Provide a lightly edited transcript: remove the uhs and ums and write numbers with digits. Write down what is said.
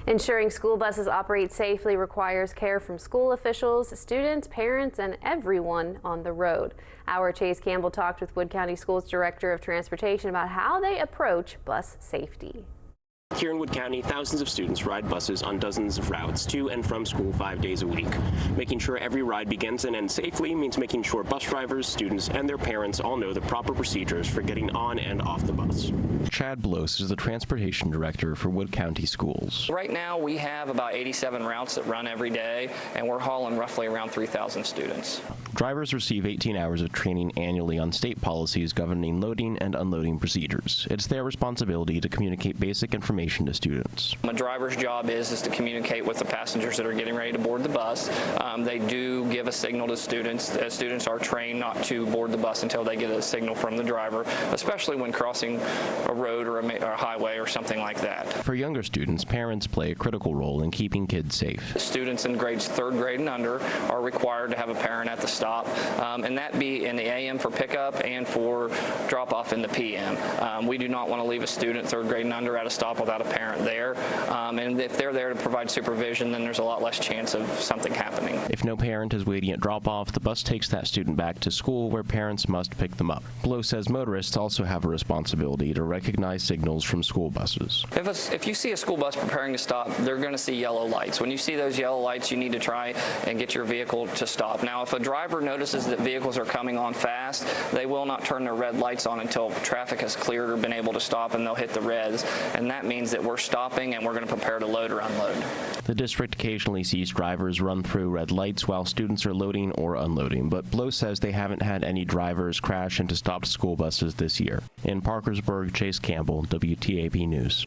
Ensuring school buses operate safely requires care from school officials, students, parents, and everyone on the road. Our Chase Campbell talked with Wood County Schools Director of Transportation about how they approach bus safety. Here in Wood County, thousands of students ride buses on dozens of routes to and from school 5 days a week. Making sure every ride begins and ends safely means making sure bus drivers, students, and their parents all know the proper procedures for getting on and off the bus. Chad Bloss is the Transportation Director for Wood County Schools. Right now we have about 87 routes that run every day, and we're hauling roughly around 3,000 students. Drivers receive 18 hours of training annually on state policies governing loading and unloading procedures. It's their responsibility to communicate basic information to students. A driver's job is to communicate with the passengers that are getting ready to board the bus. They do give a signal to students. Students are trained not to board the bus until they get a signal from the driver, especially when crossing a road or a highway or something like that. For younger students, parents play a critical role in keeping kids safe. Students in grades 3rd grade and under are required to have a parent at the stop, and that be in the AM for pickup and for drop-off in the PM. We do not want to leave a student 3rd grade and under at a stop without a parent there, and if they're there to provide supervision, then there's a lot less chance of something happening. If no parent is waiting at drop-off, the bus takes that student back to school where parents must pick them up. Bloss says motorists also have a responsibility to recognize signals from school buses. If you see a school bus preparing to stop, they're going to see yellow lights. When you see those yellow lights, you need to try and get your vehicle to stop. Now, if a driver notices that vehicles are coming on fast, they will not turn their red lights on until traffic has cleared or been able to stop, and they'll hit the reds, and that means that we're stopping and we're going to prepare to load or unload. The district occasionally sees drivers run through red lights while students are loading or unloading, but Bloss says they haven't had any drivers crash into stopped school buses this year. In Parkersburg, Chase Campbell, WTAP News.